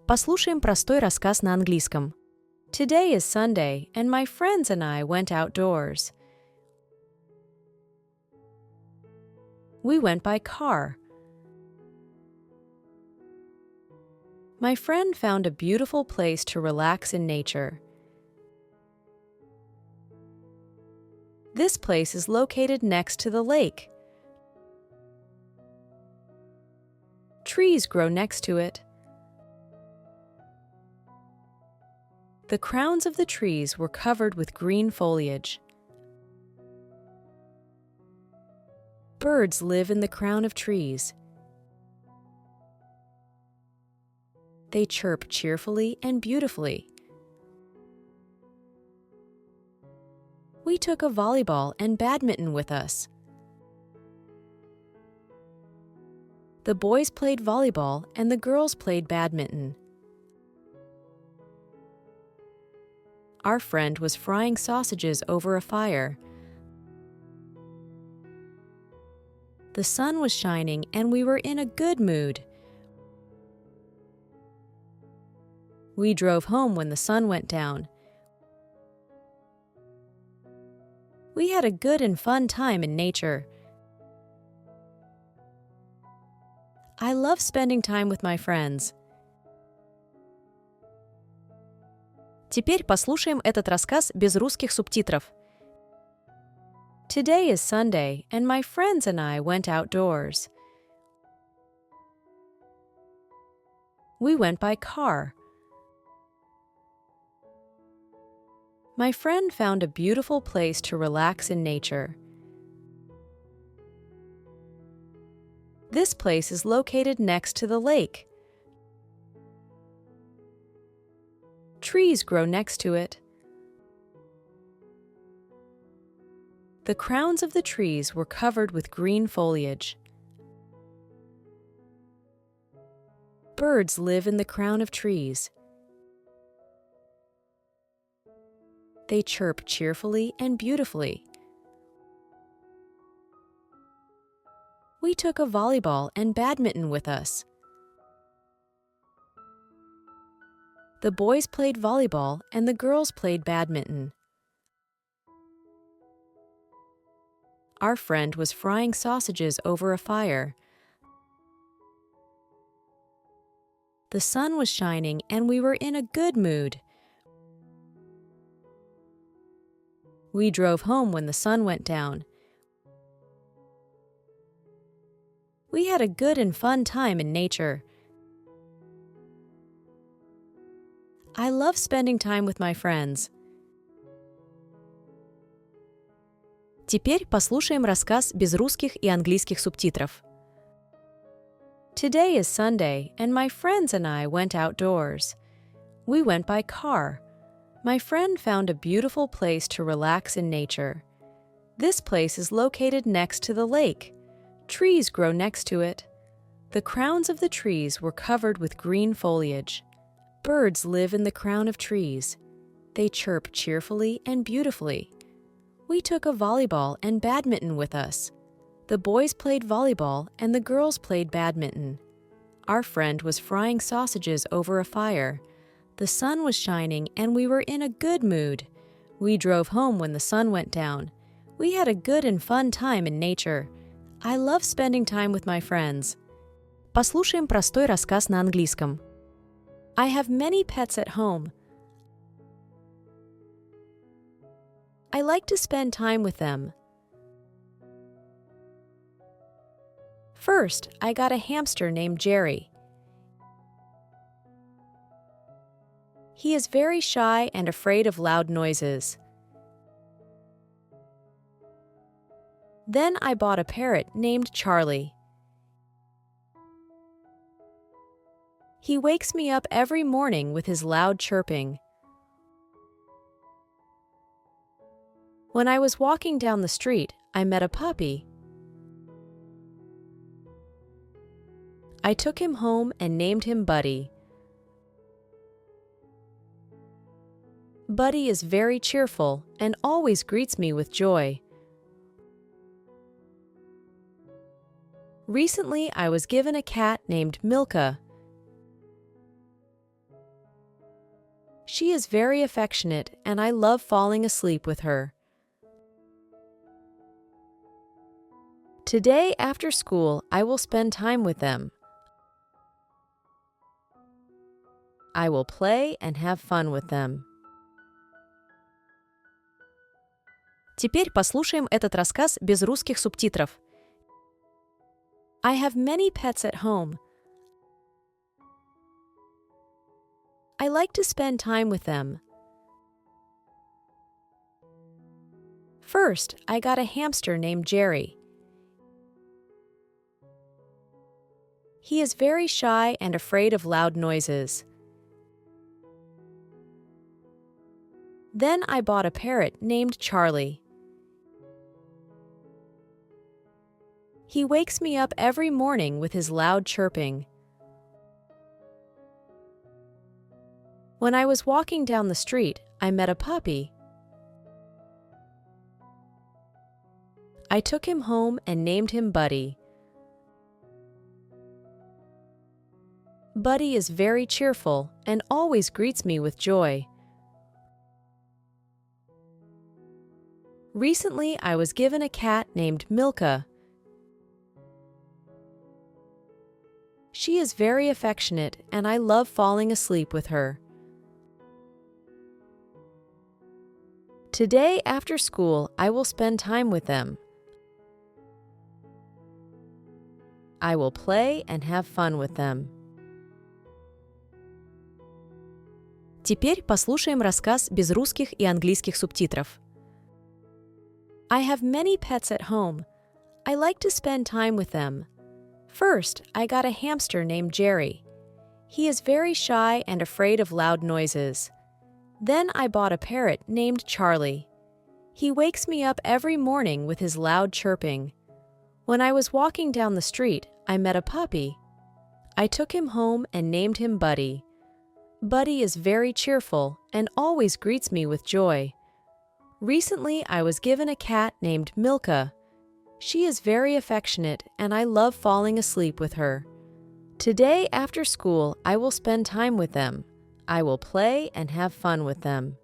Послушаем простой рассказ на английском. Today is Sunday, and my friends and I went outdoors. We went by car. My friend found a beautiful place to relax in nature. This place is located next to the lake. Trees grow next to it. The crowns of the trees were covered with green foliage. Birds live in the crown of trees. They chirp cheerfully and beautifully. We took a volleyball and badminton with us. The boys played volleyball and the girls played badminton. Our friend was frying sausages over a fire. The sun was shining and we were in a good mood. We drove home when the sun went down. We had a good and fun time in nature. I love spending time with my friends. Теперь послушаем этот рассказ без русских субтитров. Today is Sunday, and my friends and I went outdoors. We went by car. My friend found a beautiful place to relax in nature. This place is located next to the lake. Trees grow next to it. The crowns of the trees were covered with green foliage. Birds live in the crown of trees. They chirp cheerfully and beautifully. We took a volleyball and badminton with us. The boys played volleyball and the girls played badminton. Our friend was frying sausages over a fire. The sun was shining and we were in a good mood. We drove home when the sun went down. We had a good and fun time in nature. I love spending time with my friends. Теперь послушаем рассказ без русских и английских субтитров. Today is Sunday, and my friends and I went outdoors. We went by car. My friend found a beautiful place to relax in nature. This place is located next to the lake. Trees grow next to it. The crowns of the trees were covered with green foliage. Birds live in the crown of trees. They chirp cheerfully and beautifully. We took a volleyball and badminton with us. The boys played volleyball and the girls played badminton. Our friend was frying sausages over a fire. The sun was shining and we were in a good mood. We drove home when the sun went down. We had a good and fun time in nature. I love spending time with my friends. Послушаем простой рассказ на английском. I have many pets at home. I like to spend time with them. First, I got a hamster named Jerry. He is very shy and afraid of loud noises. Then I bought a parrot named Charlie. He wakes me up every morning with his loud chirping. When I was walking down the street, I met a puppy. I took him home and named him Buddy. Buddy is very cheerful and always greets me with joy. Recently, I was given a cat named Milka. She is very affectionate, and I love falling asleep with her. Today, after school, I will spend time with them. I will play and have fun with them. Теперь послушаем этот рассказ без русских субтитров. I have many pets at home. I like to spend time with them. First, I got a hamster named Jerry. He is very shy and afraid of loud noises. Then I bought a parrot named Charlie. He wakes me up every morning with his loud chirping. When I was walking down the street, I met a puppy. I took him home and named him Buddy. Buddy is very cheerful and always greets me with joy. Recently, I was given a cat named Milka. She is very affectionate, and I love falling asleep with her. Today, after school, I will spend time with them. I will play and have fun with them. Теперь послушаем рассказ без русских и английских субтитров. I have many pets at home. I like to spend time with them. First, I got a hamster named Jerry. He is very shy and afraid of loud noises. Then I bought a parrot named Charlie. He wakes me up every morning with his loud chirping. When I was walking down the street, I met a puppy. I took him home and named him Buddy. Buddy is very cheerful and always greets me with joy. Recently, I was given a cat named Milka. She is very affectionate, and I love falling asleep with her. Today, after school, I will spend time with them. I will play and have fun with them.